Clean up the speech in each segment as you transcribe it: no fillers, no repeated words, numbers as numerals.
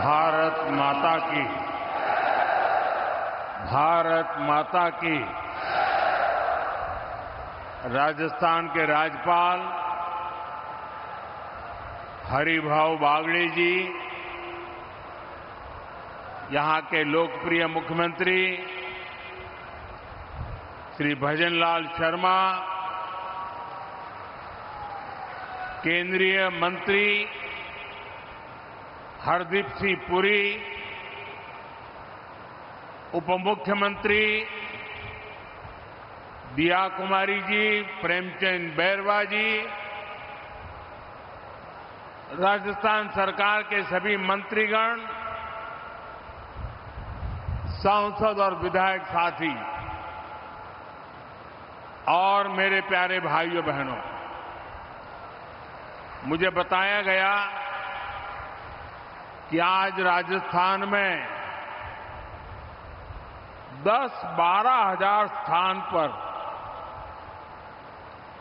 भारत माता की, भारत माता की। राजस्थान के राज्यपाल हरिभाऊ बागड़े जी, यहां के लोकप्रिय मुख्यमंत्री श्री भजनलाल शर्मा, केंद्रीय मंत्री हरदीप सिंह पुरी, उप मुख्यमंत्री दिया कुमारी जी, प्रेमचंद बैरवा जी, राजस्थान सरकार के सभी मंत्रीगण, सांसद और विधायक साथी और मेरे प्यारे भाइयों बहनों, मुझे बताया गया कि आज राजस्थान में 10-12 हजार स्थान पर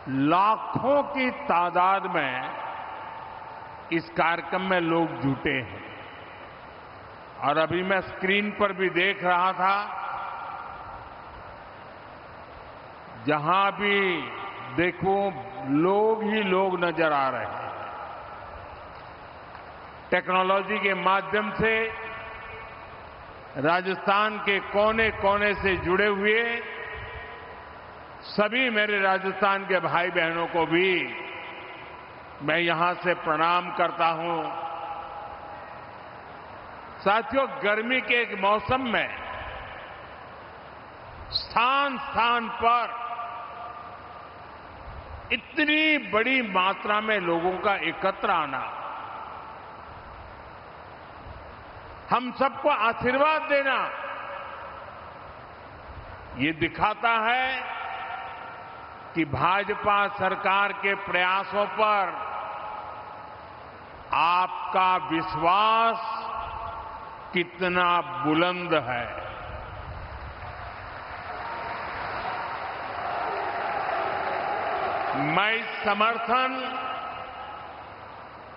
लाखों की तादाद में इस कार्यक्रम में लोग जुटे हैं। और अभी मैं स्क्रीन पर भी देख रहा था, जहां भी देखो लोग ही लोग नजर आ रहे हैं। टेक्नोलॉजी के माध्यम से राजस्थान के कोने कोने से जुड़े हुए सभी मेरे राजस्थान के भाई बहनों को भी मैं यहां से प्रणाम करता हूं। साथियों, गर्मी के एक मौसम में स्थान स्थान पर इतनी बड़ी मात्रा में लोगों का एकत्र आना, हम सबको आशीर्वाद देना, ये दिखाता है कि भाजपा सरकार के प्रयासों पर आपका विश्वास कितना बुलंद है। मैं इस समर्थन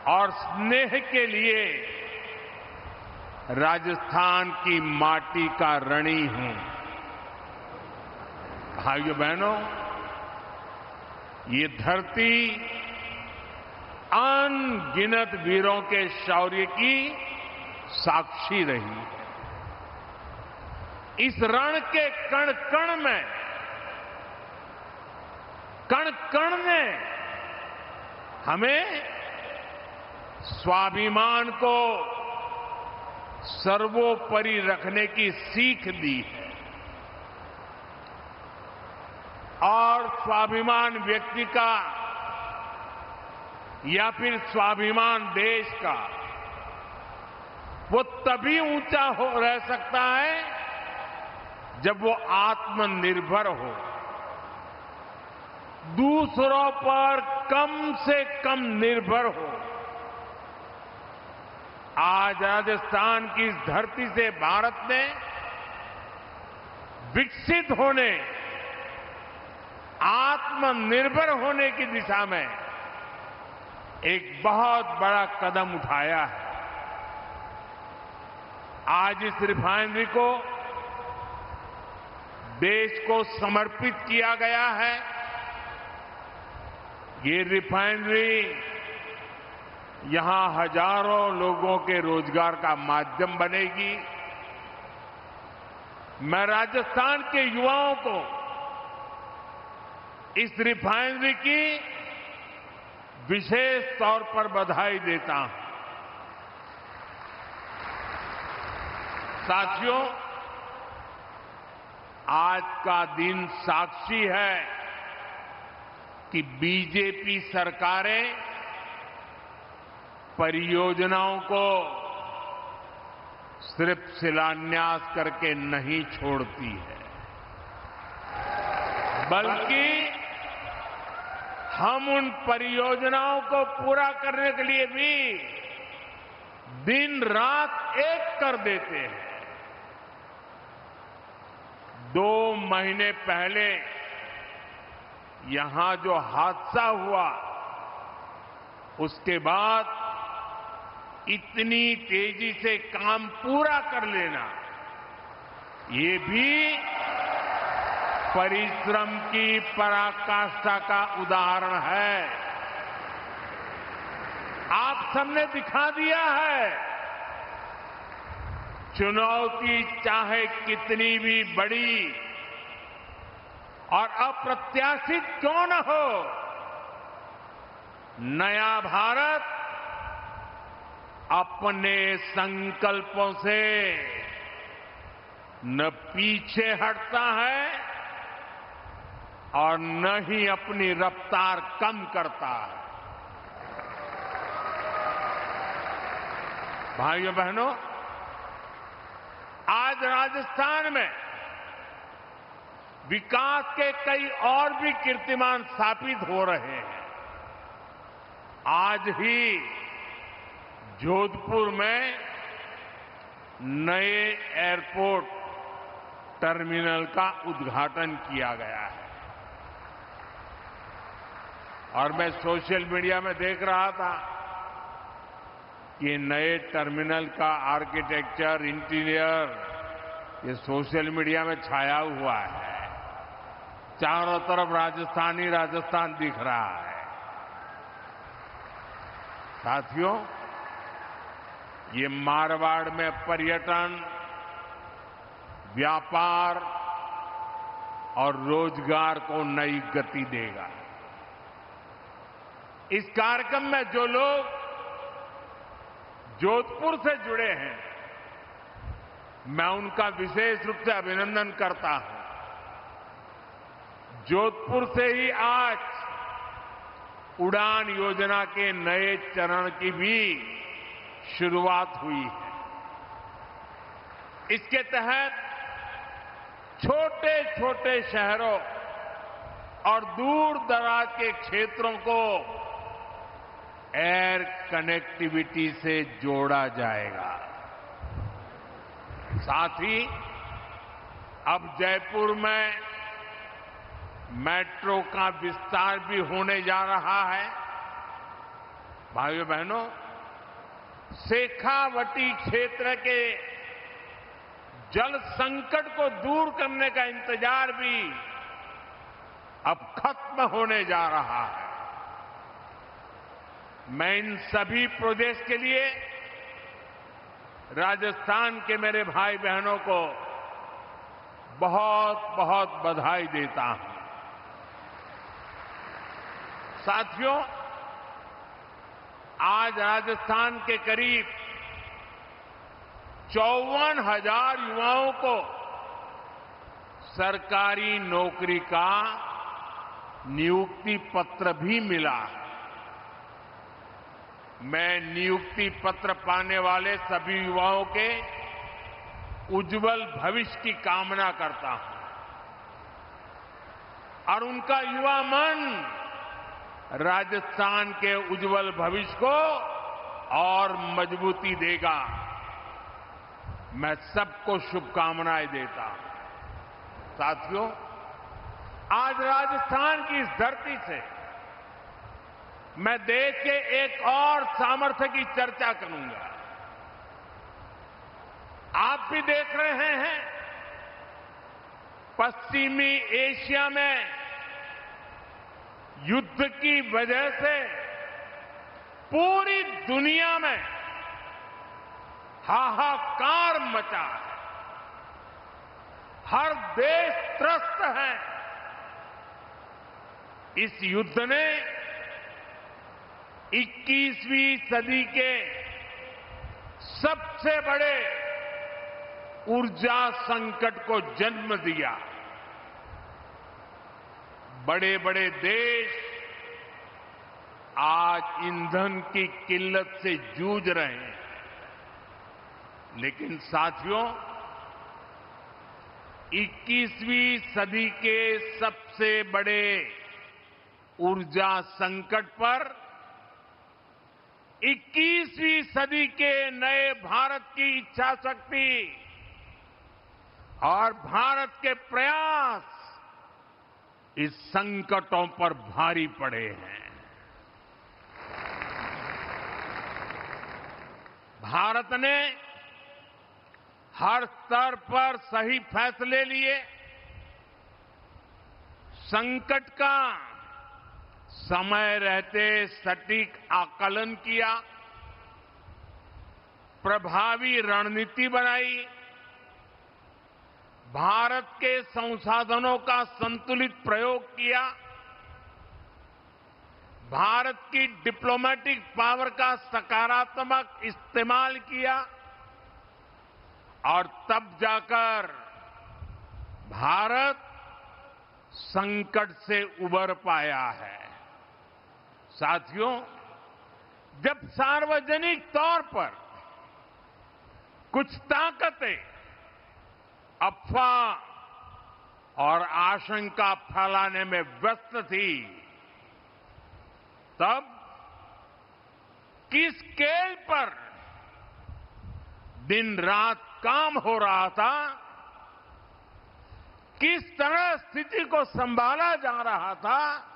और स्नेह के लिए राजस्थान की माटी का ऋणी हूं। भाइयों बहनों, ये धरती अनगिनत वीरों के शौर्य की साक्षी रही है। इस रण के कण कण में, कण कण ने हमें स्वाभिमान को सर्वोपरि रखने की सीख दी है। और स्वाभिमान व्यक्ति का या फिर स्वाभिमान देश का वो तभी ऊंचा रह सकता है जब वो आत्मनिर्भर हो, दूसरों पर कम से कम निर्भर हो। आज राजस्थान की इस धरती से भारत ने विकसित होने, आत्मनिर्भर होने की दिशा में एक बहुत बड़ा कदम उठाया है। आज इस रिफाइनरी को देश को समर्पित किया गया है। ये रिफाइनरी यहां हजारों लोगों के रोजगार का माध्यम बनेगी। मैं राजस्थान के युवाओं को इस रिफाइनरी की विशेष तौर पर बधाई देता हूं। साथियों, आज का दिन साक्षी है कि बीजेपी सरकारें परियोजनाओं को सिर्फ शिलान्यास करके नहीं छोड़ती है, बल्कि हम उन परियोजनाओं को पूरा करने के लिए भी दिन रात एक कर देते हैं। 2 महीने पहले यहां जो हादसा हुआ, उसके बाद इतनी तेजी से काम पूरा कर लेना, ये भी परिश्रम की पराकाष्ठा का उदाहरण है। आप सबने दिखा दिया है, चुनौती चाहे कितनी भी बड़ी और अप्रत्याशित क्यों न हो, नया भारत अपने संकल्पों से न पीछे हटता है और न ही अपनी रफ्तार कम करता है। भाइयों बहनों, आज राजस्थान में विकास के कई और भी कीर्तिमान स्थापित हो रहे हैं। आज ही जोधपुर में नए एयरपोर्ट टर्मिनल का उद्घाटन किया गया है और मैं सोशल मीडिया में देख रहा था कि नए टर्मिनल का आर्किटेक्चर, इंटीरियर ये सोशल मीडिया में छाया हुआ है। चारों तरफ राजस्थान ही राजस्थान दिख रहा है। साथियों, ये मारवाड़ में पर्यटन, व्यापार और रोजगार को नई गति देगा। इस कार्यक्रम में जो लोग जोधपुर से जुड़े हैं, मैं उनका विशेष रूप से अभिनंदन करता हूं। जोधपुर से ही आज उड़ान योजना के नए चरण की भी शुरुआत हुई है। इसके तहत छोटे छोटे शहरों और दूर दराज के क्षेत्रों को एयर कनेक्टिविटी से जोड़ा जाएगा। साथ ही अब जयपुर में मेट्रो का विस्तार भी होने जा रहा है। भाइयों बहनों, शेखावटी क्षेत्र के जल संकट को दूर करने का इंतजार भी अब खत्म होने जा रहा है। मैं इन सभी प्रोजेक्ट्स के लिए राजस्थान के मेरे भाई बहनों को बहुत बहुत बधाई देता हूं। साथियों, आज राजस्थान के करीब 54,000 युवाओं को सरकारी नौकरी का नियुक्ति पत्र भी मिला है। मैं नियुक्ति पत्र पाने वाले सभी युवाओं के उज्जवल भविष्य की कामना करता हूं और उनका युवा मन राजस्थान के उज्जवल भविष्य को और मजबूती देगा। मैं सबको शुभकामनाएं देता हूं। साथियों, आज राजस्थान की इस धरती से मैं देश के एक और सामर्थ्य की चर्चा करूंगा। आप भी देख रहे हैं, पश्चिमी एशिया में युद्ध की वजह से पूरी दुनिया में हाहाकार मचा है। हर देश त्रस्त है। इस युद्ध ने 21वीं सदी के सबसे बड़े ऊर्जा संकट को जन्म दिया। बड़े बड़े देश आज ईंधन की किल्लत से जूझ रहे हैं, लेकिन साथियों, 21वीं सदी के सबसे बड़े ऊर्जा संकट पर 21वीं सदी के नए भारत की इच्छा शक्ति और भारत के प्रयास इस संकटों पर भारी पड़े हैं। भारत ने हर स्तर पर सही फैसले लिए, संकट का समय रहते सटीक आकलन किया, प्रभावी रणनीति बनाई, भारत के संसाधनों का संतुलित प्रयोग किया, भारत की डिप्लोमेटिक पावर का सकारात्मक इस्तेमाल किया और तब जाकर भारत संकट से उबर पाया है। साथियों, जब सार्वजनिक तौर पर कुछ ताकतें अफवाह और आशंका फैलाने में व्यस्त थी, तब किस स्केल पर दिन रात काम हो रहा था, किस तरह स्थिति को संभाला जा रहा था,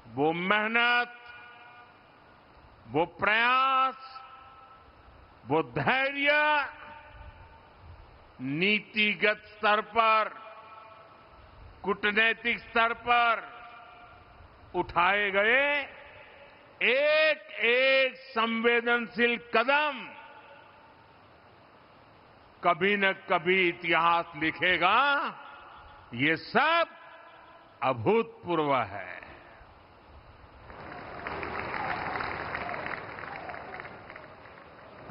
वो मेहनत, वो प्रयास, वो धैर्य नीतिगत स्तर पर, कूटनैतिक स्तर पर उठाए गए एक एक संवेदनशील कदम कभी न कभी इतिहास लिखेगा। ये सब अभूतपूर्व है।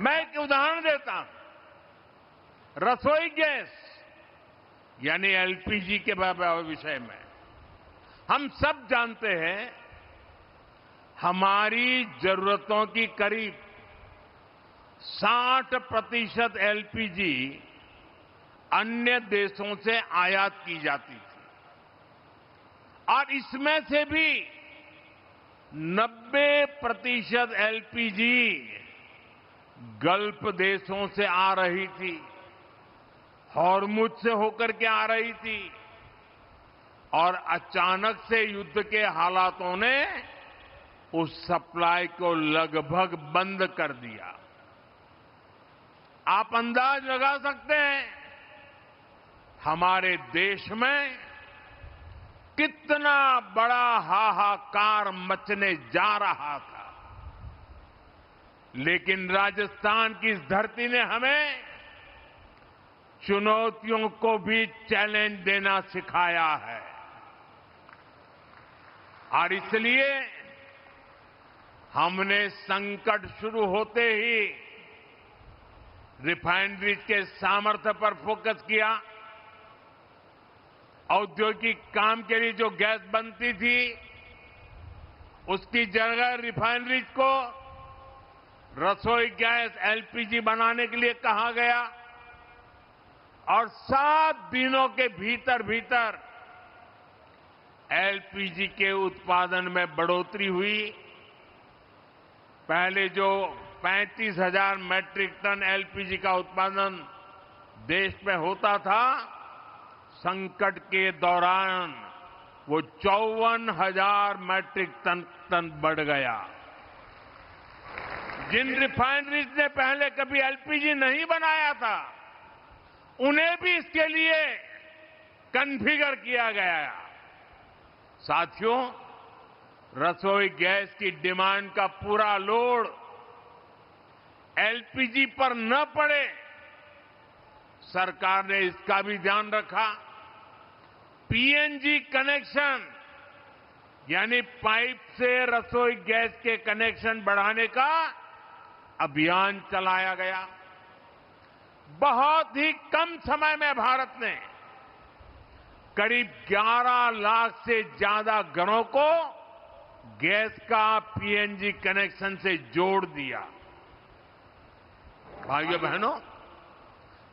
मैं एक उदाहरण देता हूं। रसोई गैस यानी एलपीजी के विषय में हम सब जानते हैं, हमारी जरूरतों की करीब 60% एलपीजी अन्य देशों से आयात की जाती थी और इसमें से भी 90% एलपीजी गल्फ देशों से आ रही थी, हॉर्मुज से होकर के आ रही थी और अचानक से युद्ध के हालातों ने उस सप्लाई को लगभग बंद कर दिया। आप अंदाज लगा सकते हैं हमारे देश में कितना बड़ा हाहाकार मचने जा रहा था। लेकिन राजस्थान की इस धरती ने हमें चुनौतियों को भी चैलेंज देना सिखाया है और इसलिए हमने संकट शुरू होते ही रिफाइनरीज के सामर्थ्य पर फोकस किया। औद्योगिक काम के लिए जो गैस बनती थी, उसकी जगह रिफाइनरीज को रसोई गैस एलपीजी बनाने के लिए कहा गया और 7 दिनों के भीतर भीतर एलपीजी के उत्पादन में बढ़ोतरी हुई। पहले जो 35,000 मैट्रिक टन एलपीजी का उत्पादन देश में होता था, संकट के दौरान वो 54,000 मैट्रिक टन बढ़ गया। जिन रिफाइनरीज ने पहले कभी एलपीजी नहीं बनाया था, उन्हें भी इसके लिए कॉन्फ़िगर किया गया। साथियों, रसोई गैस की डिमांड का पूरा लोड एलपीजी पर न पड़े, सरकार ने इसका भी ध्यान रखा। पीएनजी कनेक्शन यानी पाइप से रसोई गैस के कनेक्शन बढ़ाने का अभियान चलाया गया। बहुत ही कम समय में भारत ने करीब 11 लाख से ज्यादा घरों को गैस का पीएनजी कनेक्शन से जोड़ दिया। भाइयों बहनों,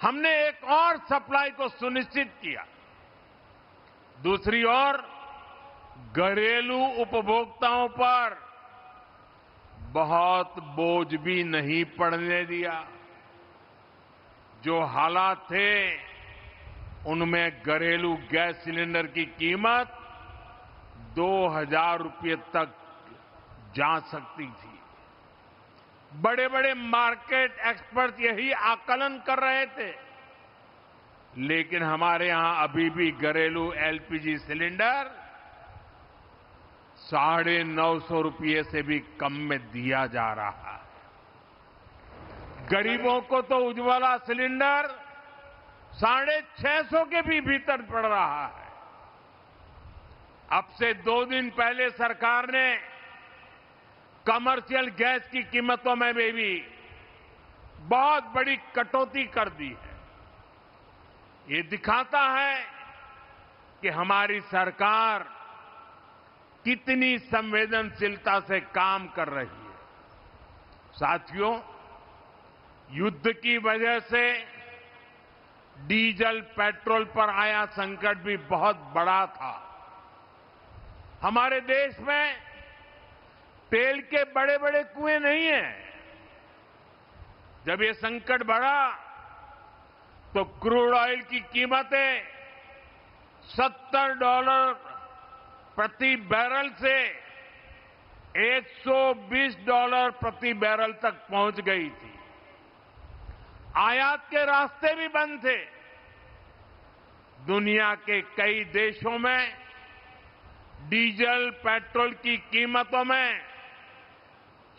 हमने एक और सप्लाई को सुनिश्चित किया। दूसरी ओर घरेलू उपभोक्ताओं पर बहुत बोझ भी नहीं पड़ने दिया। जो हालात थे, उनमें घरेलू गैस सिलेंडर की कीमत 2,000 रुपये तक जा सकती थी। बड़े बड़े मार्केट एक्सपर्ट यही आकलन कर रहे थे, लेकिन हमारे यहां अभी भी घरेलू एलपीजी सिलेंडर ₹950 से भी कम में दिया जा रहा है। गरीबों को तो उज्ज्वला सिलेंडर 650 के भी भीतर पड़ रहा है। अब से 2 दिन पहले सरकार ने कमर्शियल गैस की कीमतों में भी बहुत बड़ी कटौती कर दी है। ये दिखाता है कि हमारी सरकार कितनी संवेदनशीलता से काम कर रही है। साथियों, युद्ध की वजह से डीजल पेट्रोल पर आया संकट भी बहुत बड़ा था। हमारे देश में तेल के बड़े बड़े कुएं नहीं हैं। जब ये संकट बढ़ा तो क्रूड ऑयल की कीमतें $70 प्रति बैरल से $120 प्रति बैरल तक पहुंच गई थी। आयात के रास्ते भी बंद थे। दुनिया के कई देशों में डीजल पेट्रोल की कीमतों में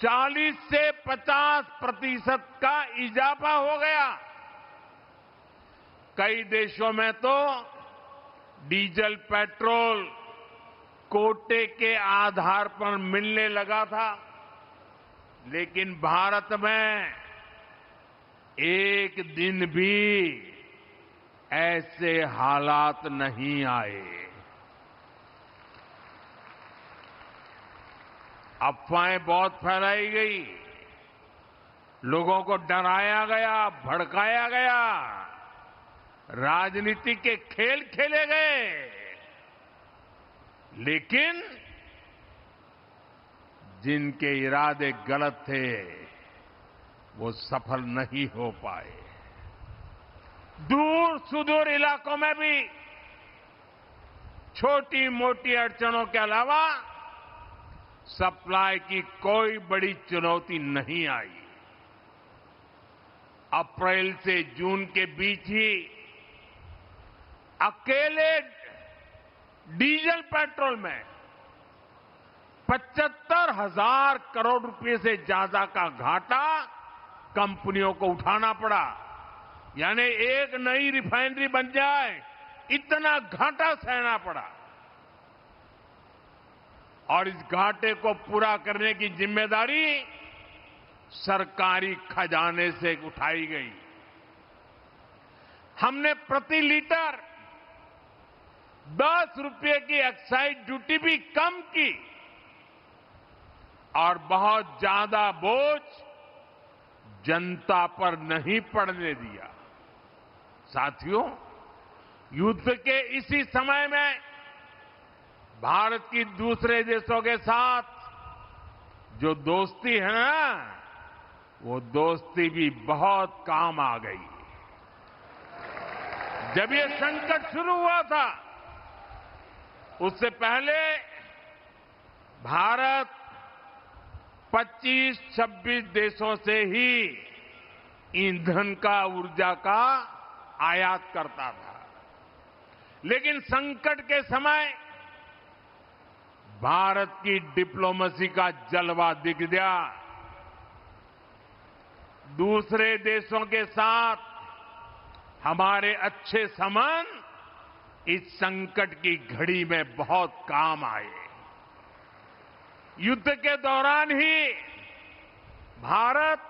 40 से 50% का इजाफा हो गया। कई देशों में तो डीजल पेट्रोल कोटे के आधार पर मिलने लगा था, लेकिन भारत में एक दिन भी ऐसे हालात नहीं आए। अफवाहें बहुत फैलाई गई, लोगों को डराया गया, भड़काया गया, राजनीति के खेल खेले गए, लेकिन जिनके इरादे गलत थे वो सफल नहीं हो पाए। दूर सुदूर इलाकों में भी छोटी मोटी अड़चनों के अलावा सप्लाई की कोई बड़ी चुनौती नहीं आई। अप्रैल से जून के बीच ही अकेले डीजल पेट्रोल में 75,000 करोड़ रुपए से ज्यादा का घाटा कंपनियों को उठाना पड़ा। यानी एक नई रिफाइनरी बन जाए इतना घाटा सहना पड़ा, और इस घाटे को पूरा करने की जिम्मेदारी सरकारी खजाने से उठाई गई। हमने प्रति लीटर 10 रुपये की एक्साइज ड्यूटी भी कम की और बहुत ज्यादा बोझ जनता पर नहीं पड़ने दिया। साथियों, युद्ध के इसी समय में भारत की दूसरे देशों के साथ जो दोस्ती है ना, वो दोस्ती भी बहुत काम आ गई। जब ये संकट शुरू हुआ था उससे पहले भारत 25-26 देशों से ही ईंधन का, ऊर्जा का आयात करता था, लेकिन संकट के समय भारत की डिप्लोमेसी का जलवा दिख गया। दूसरे देशों के साथ हमारे अच्छे संबंध इस संकट की घड़ी में बहुत काम आए। युद्ध के दौरान ही भारत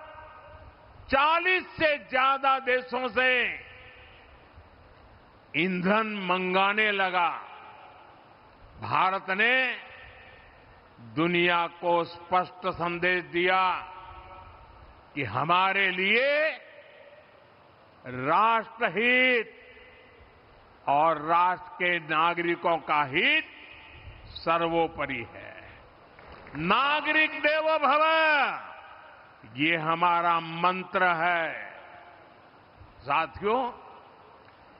40 से ज्यादा देशों से ईंधन मंगाने लगा। भारत ने दुनिया को स्पष्ट संदेश दिया कि हमारे लिए राष्ट्रहित और राष्ट्र के नागरिकों का हित सर्वोपरि है। नागरिक देवो भव, ये हमारा मंत्र है। साथियों,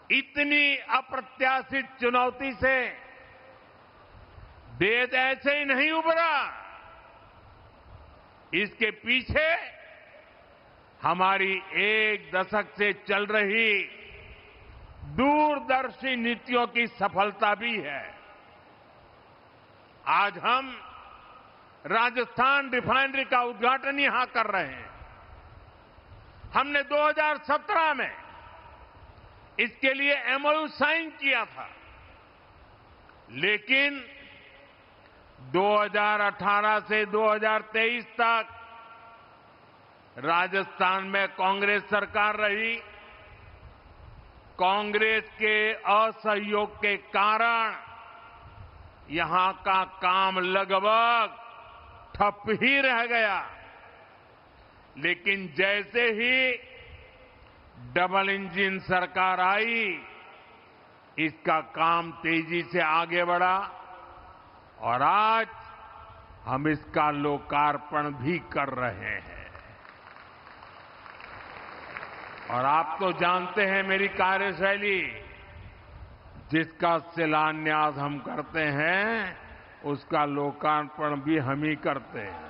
इतनी अप्रत्याशित चुनौती से देश ऐसे ही नहीं उभरा। इसके पीछे हमारी एक दशक से चल रही दूरदर्शी नीतियों की सफलता भी है। आज हम राजस्थान रिफाइनरी का उद्घाटन यहां कर रहे हैं। हमने 2017 में इसके लिए एमओयू साइन किया था, लेकिन 2018 से 2023 तक राजस्थान में कांग्रेस सरकार रही। कांग्रेस के असहयोग के कारण यहां का काम लगभग ठप ही रह गया। लेकिन जैसे ही डबल इंजन सरकार आई, इसका काम तेजी से आगे बढ़ा और आज हम इसका लोकार्पण भी कर रहे हैं। और आप तो जानते हैं मेरी कार्यशैली, जिसका शिलान्यास हम करते हैं उसका लोकार्पण भी हम ही करते हैं।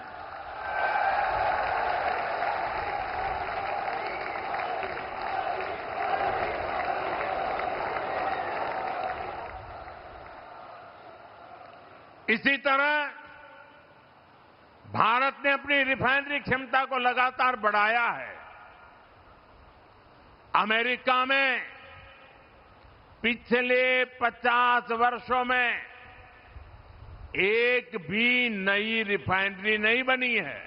इसी तरह भारत ने अपनी रिफाइनरी क्षमता को लगातार बढ़ाया है। अमेरिका में पिछले 50 वर्षों में एक भी नई रिफाइनरी नहीं बनी है।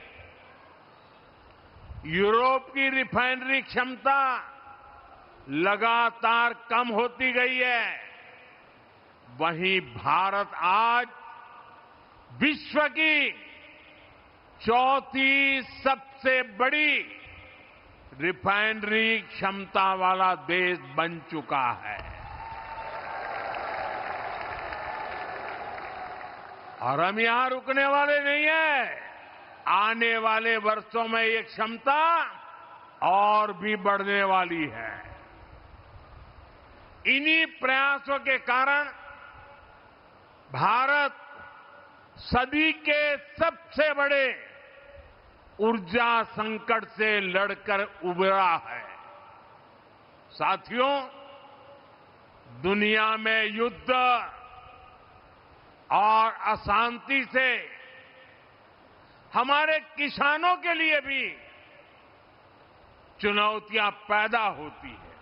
यूरोप की रिफाइनरी क्षमता लगातार कम होती गई है। वहीं भारत आज विश्व की चौथी सबसे बड़ी रिफाइनरी क्षमता वाला देश बन चुका है। और हम यहां रुकने वाले नहीं हैं। आने वाले वर्षों में ये क्षमता और भी बढ़ने वाली है। इन्हीं प्रयासों के कारण भारत सदी के सबसे बड़े ऊर्जा संकट से लड़कर उबरा है। साथियों, दुनिया में युद्ध और अशांति से हमारे किसानों के लिए भी चुनौतियां पैदा होती है।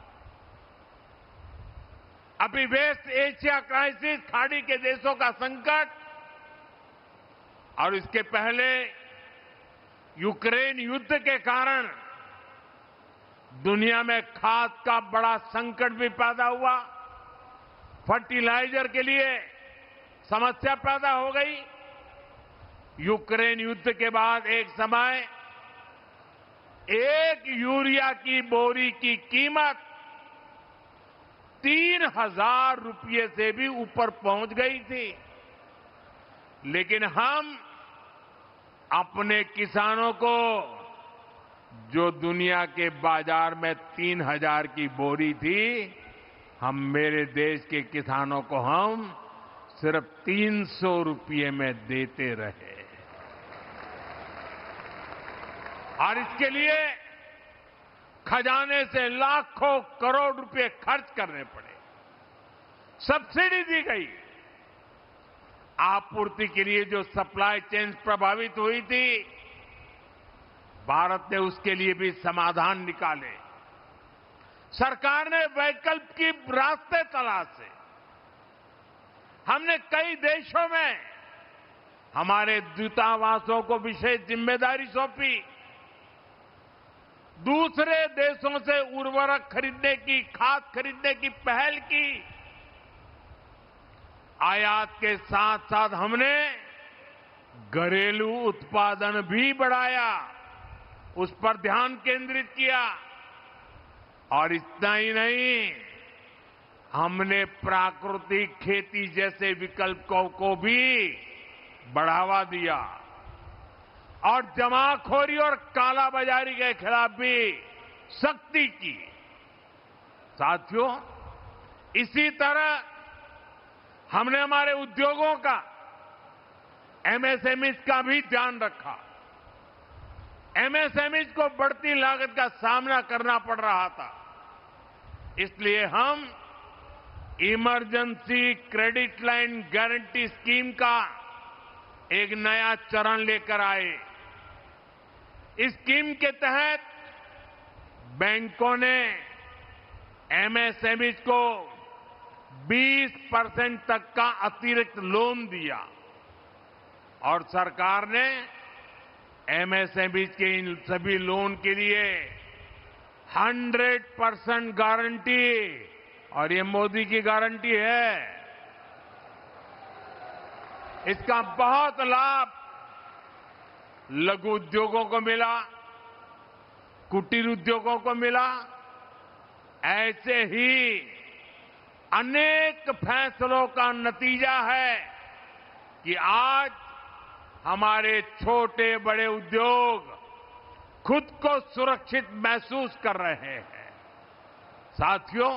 अभी वेस्ट एशिया क्राइसिस, खाड़ी के देशों का संकट और इसके पहले यूक्रेन युद्ध के कारण दुनिया में खाद का बड़ा संकट भी पैदा हुआ। फर्टिलाइजर के लिए समस्या पैदा हो गई। यूक्रेन युद्ध के बाद एक समय एक यूरिया की बोरी की कीमत 3,000 रुपये से भी ऊपर पहुंच गई थी। लेकिन हम अपने किसानों को, जो दुनिया के बाजार में 3,000 की बोरी थी, हम मेरे देश के किसानों को हम सिर्फ 300 रुपये में देते रहे। और इसके लिए खजाने से लाखों करोड़ रुपए खर्च करने पड़े। सब्सिडी दी गई। आपूर्ति के लिए जो सप्लाई चेन प्रभावित हुई थी, भारत ने उसके लिए भी समाधान निकाले। सरकार ने वैकल्पिक रास्ते तलाशे। हमने कई देशों में हमारे दूतावासों को विशेष जिम्मेदारी सौंपी। दूसरे देशों से उर्वरक खरीदने की, खाद खरीदने की पहल की। आयात के साथ साथ हमने घरेलू उत्पादन भी बढ़ाया, उस पर ध्यान केंद्रित किया। और इतना ही नहीं, हमने प्राकृतिक खेती जैसे विकल्पों को भी बढ़ावा दिया और जमाखोरी और कालाबाजारी के खिलाफ भी सख्ती की। साथियों, इसी तरह हमने हमारे उद्योगों का, एमएसएमई का भी ध्यान रखा। एमएसएमई को बढ़ती लागत का सामना करना पड़ रहा था। इसलिए हम emergency credit line guarantee scheme का एक नया चरण लेकर आए। इस स्कीम के तहत बैंकों ने एमएसएमई को 20% तक का अतिरिक्त लोन दिया और सरकार ने एमएसएमई के इन सभी लोन के लिए 100% गारंटी, और ये मोदी की गारंटी है, इसका बहुत लाभ लघु उद्योगों को मिला, कुटीर उद्योगों को मिला। ऐसे ही अनेक फैसलों का नतीजा है कि आज हमारे छोटे बड़े उद्योग खुद को सुरक्षित महसूस कर रहे हैं। साथियों,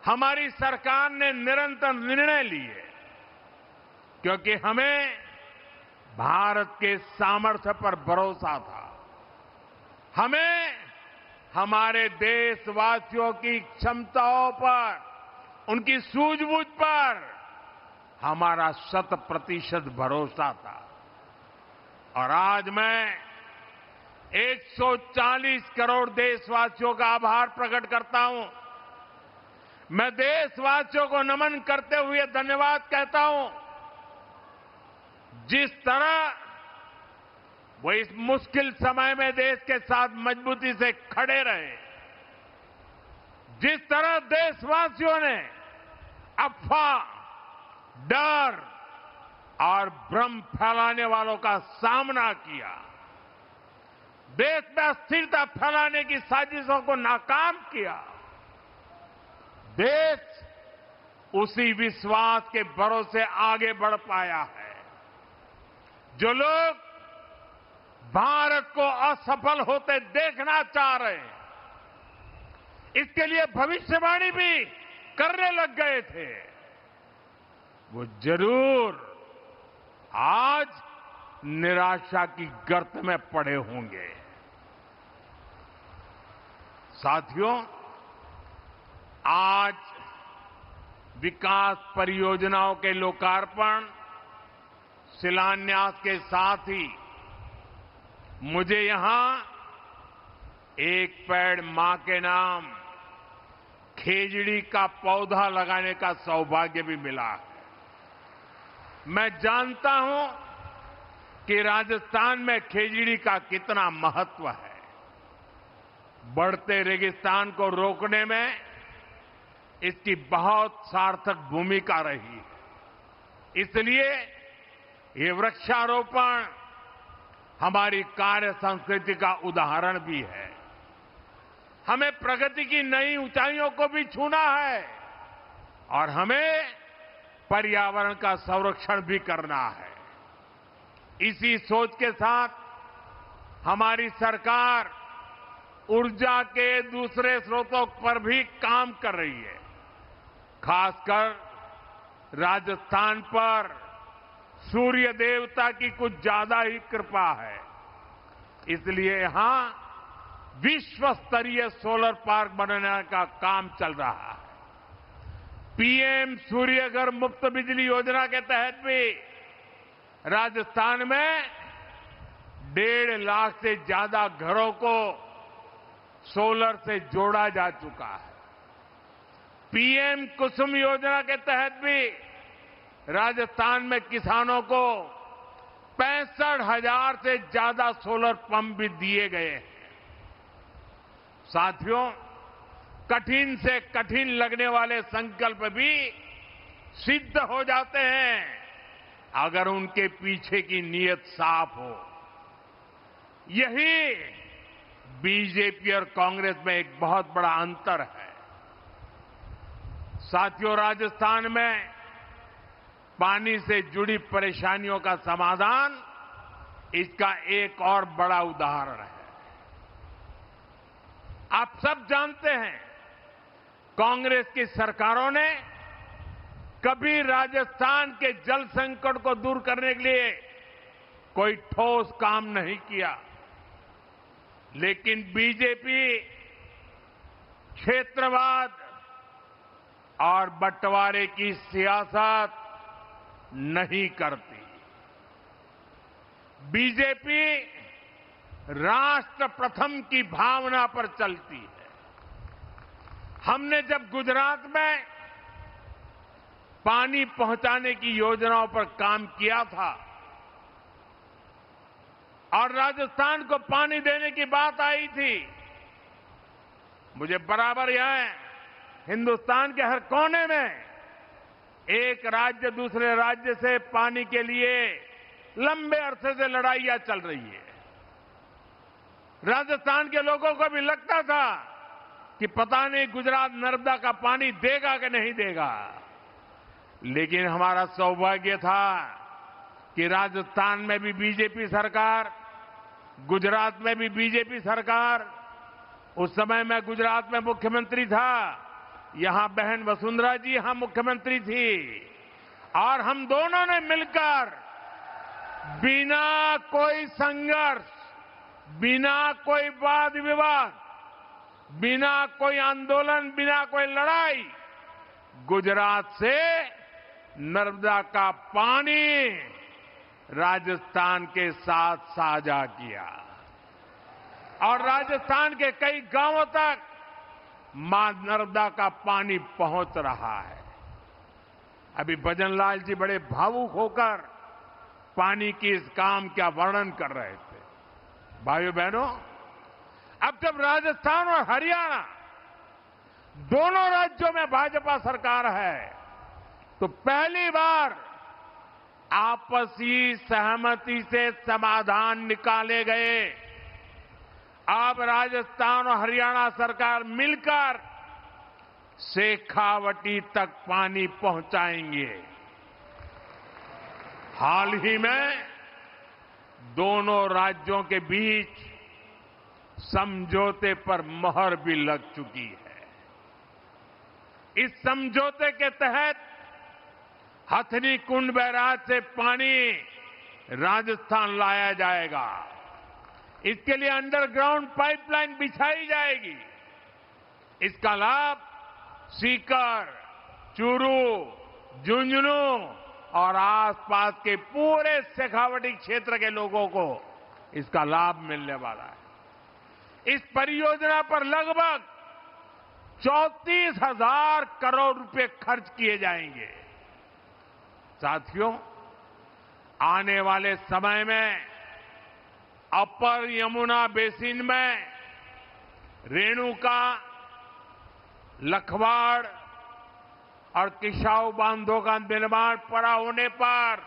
हमारी सरकार ने निरंतर निर्णय लिए क्योंकि हमें भारत के सामर्थ्य पर भरोसा था। हमें हमारे देशवासियों की क्षमताओं पर, उनकी सूझबूझ पर हमारा 100% भरोसा था। और आज मैं 140 करोड़ देशवासियों का आभार प्रकट करता हूं। मैं देशवासियों को नमन करते हुए धन्यवाद कहता हूं। जिस तरह वो इस मुश्किल समय में देश के साथ मजबूती से खड़े रहे, जिस तरह देशवासियों ने अफवाह, डर और भ्रम फैलाने वालों का सामना किया, देश में अस्थिरता फैलाने की साजिशों को नाकाम किया, देश उसी विश्वास के भरोसे आगे बढ़ पाया है। जो लोग भारत को असफल होते देखना चाह रहे हैं, इसके लिए भविष्यवाणी भी करने लग गए थे, वो जरूर आज निराशा की गर्त में पड़े होंगे। साथियों, आज विकास परियोजनाओं के लोकार्पण, शिलान्यास के साथ ही मुझे यहां एक पेड़ मां के नाम खेजड़ी का पौधा लगाने का सौभाग्य भी मिला है। मैं जानता हूं कि राजस्थान में खेजड़ी का कितना महत्व है। बढ़ते रेगिस्तान को रोकने में इसकी बहुत सार्थक भूमिका रही है। इसलिए ये वृक्षारोपण हमारी कार्य संस्कृति का उदाहरण भी है। हमें प्रगति की नई ऊंचाइयों को भी छूना है और हमें पर्यावरण का संरक्षण भी करना है। इसी सोच के साथ हमारी सरकार ऊर्जा के दूसरे स्रोतों पर भी काम कर रही है। खासकर राजस्थान पर सूर्य देवता की कुछ ज्यादा ही कृपा है, इसलिए यहां विश्व स्तरीय सोलर पार्क बनाने का काम चल रहा है। पीएम सूर्यघर मुफ्त बिजली योजना के तहत भी राजस्थान में 1.5 लाख से ज्यादा घरों को सोलर से जोड़ा जा चुका है। पीएम कुसुम योजना के तहत भी राजस्थान में किसानों को 65,000 से ज्यादा सोलर पंप भी दिए गए हैं। साथियों, कठिन से कठिन लगने वाले संकल्प भी सिद्ध हो जाते हैं अगर उनके पीछे की नीयत साफ हो। यही बीजेपी और कांग्रेस में एक बहुत बड़ा अंतर है। साथियों, राजस्थान में पानी से जुड़ी परेशानियों का समाधान इसका एक और बड़ा उदाहरण है। आप सब जानते हैं, कांग्रेस की सरकारों ने कभी राजस्थान के जल संकट को दूर करने के लिए कोई ठोस काम नहीं किया। लेकिन बीजेपी क्षेत्रवाद और बंटवारे की सियासत नहीं करती। बीजेपी राष्ट्र प्रथम की भावना पर चलती है। हमने जब गुजरात में पानी पहुंचाने की योजनाओं पर काम किया था और राजस्थान को पानी देने की बात आई थी, मुझे बराबर यहां हिंदुस्तान के हर कोने में एक राज्य दूसरे राज्य से पानी के लिए लंबे अरसे से लड़ाइयां चल रही है। राजस्थान के लोगों को भी लगता था कि पता नहीं गुजरात नर्मदा का पानी देगा कि नहीं देगा, लेकिन हमारा सौभाग्य था कि राजस्थान में भी बीजेपी सरकार, गुजरात में भी बीजेपी सरकार, उस समय मैं गुजरात में मुख्यमंत्री था, यहां बहन वसुंधरा जी यहां मुख्यमंत्री थी और हम दोनों ने मिलकर बिना कोई संघर्ष, बिना कोई वाद विवाद, बिना कोई आंदोलन, बिना कोई लड़ाई गुजरात से नर्मदा का पानी राजस्थान के साथ साझा किया और राजस्थान के कई गांवों तक मां नर्मदा का पानी पहुंच रहा है। अभी भजनलाल जी बड़े भावुक होकर पानी की इस काम का वर्णन कर रहे थे। भाइयों बहनों, अब जब राजस्थान और हरियाणा दोनों राज्यों में भाजपा सरकार है तो पहली बार आपसी सहमति से समाधान निकाले गए। अब राजस्थान और हरियाणा सरकार मिलकर शेखावटी तक पानी पहुंचाएंगे। हाल ही में दोनों राज्यों के बीच समझौते पर मोहर भी लग चुकी है। इस समझौते के तहत हथनी कुंड बैराज से पानी राजस्थान लाया जाएगा। इसके लिए अंडरग्राउंड पाइपलाइन बिछाई जाएगी। इसका लाभ सीकर, चूरू, झुंझुनू और आसपास के पूरे शेखावटी क्षेत्र के लोगों को इसका लाभ मिलने वाला है। इस परियोजना पर लगभग 34,000 करोड़ रुपए खर्च किए जाएंगे। साथियों, आने वाले समय में अपर यमुना बेसिन में रेणुका, लखवाड़ और किसाऊ बांधों का निर्माण पूरा होने पर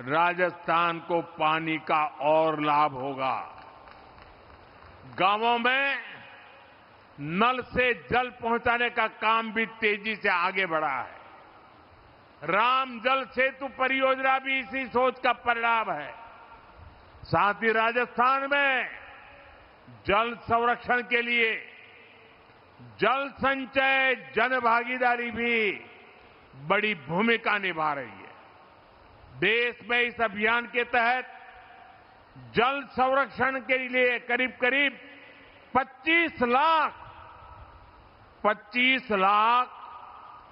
राजस्थान को पानी का और लाभ होगा। गांवों में नल से जल पहुंचाने का काम भी तेजी से आगे बढ़ा है। राम जल सेतु परियोजना भी इसी सोच का परिणाम है। साथ ही राजस्थान में जल संरक्षण के लिए जल संचय जन भागीदारी भी बड़ी भूमिका निभा रही है। देश में इस अभियान के तहत जल संरक्षण के लिए करीब करीब 25 लाख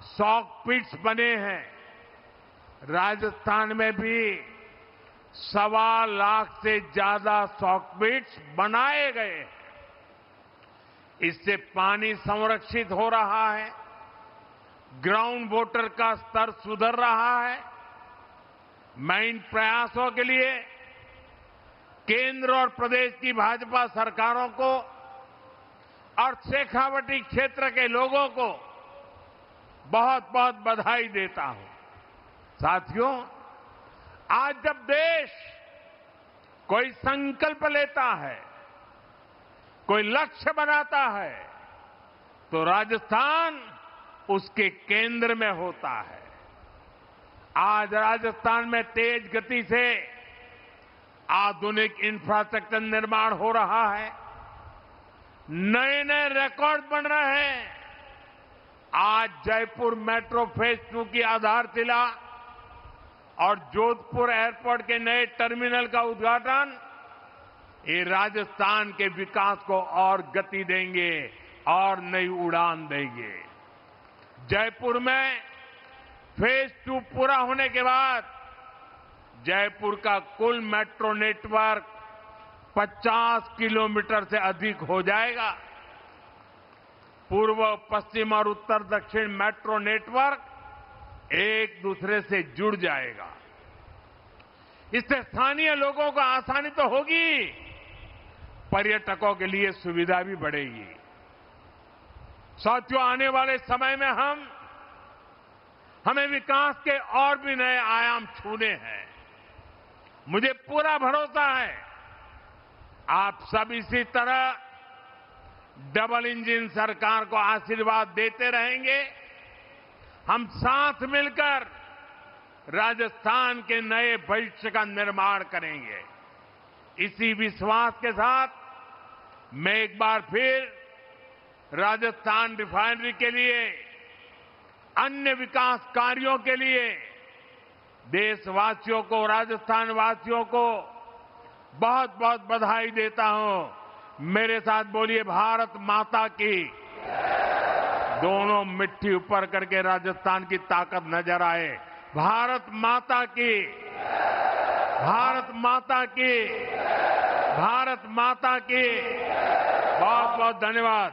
सॉक पिट्स बने हैं। राजस्थान में भी 1.25 लाख से ज्यादा सॉक पिट्स बनाए गए हैं। इससे पानी संरक्षित हो रहा है, ग्राउंड वाटर का स्तर सुधर रहा है। मैं इन प्रयासों के लिए केंद्र और प्रदेश की भाजपा सरकारों को और शेखावटी क्षेत्र के लोगों को बहुत बहुत बधाई देता हूं। साथियों, आज जब देश कोई संकल्प लेता है, कोई लक्ष्य बनाता है, तो राजस्थान उसके केंद्र में होता है। आज राजस्थान में तेज गति से आधुनिक इंफ्रास्ट्रक्चर निर्माण हो रहा है। नए नए रिकॉर्ड बन रहे हैं। आज जयपुर मेट्रो फेज 2 की आधारशिला और जोधपुर एयरपोर्ट के नए टर्मिनल का उद्घाटन ये राजस्थान के विकास को और गति देंगे और नई उड़ान देंगे। जयपुर में फेज 2 पूरा होने के बाद जयपुर का कुल मेट्रो नेटवर्क 50 किलोमीटर से अधिक हो जाएगा। पूर्व, पश्चिम और उत्तर दक्षिण मेट्रो नेटवर्क एक दूसरे से जुड़ जाएगा। इससे स्थानीय लोगों को आसानी तो होगी, पर्यटकों के लिए सुविधा भी बढ़ेगी। साथियों, आने वाले समय में हमें विकास के और भी नए आयाम छूने हैं। मुझे पूरा भरोसा है आप सब इसी तरह डबल इंजन सरकार को आशीर्वाद देते रहेंगे। हम साथ मिलकर राजस्थान के नए भविष्य का निर्माण करेंगे। इसी विश्वास के साथ मैं एक बार फिर राजस्थान रिफाइनरी के लिए, अन्य विकास कार्यों के लिए देशवासियों को, राजस्थान वासियों को बहुत बहुत बधाई देता हूं। मेरे साथ बोलिए, भारत माता की। दोनों मिट्टी ऊपर करके राजस्थान की ताकत नजर आए। भारत माता की, भारत माता की, भारत माता की। बहुत बहुत धन्यवाद।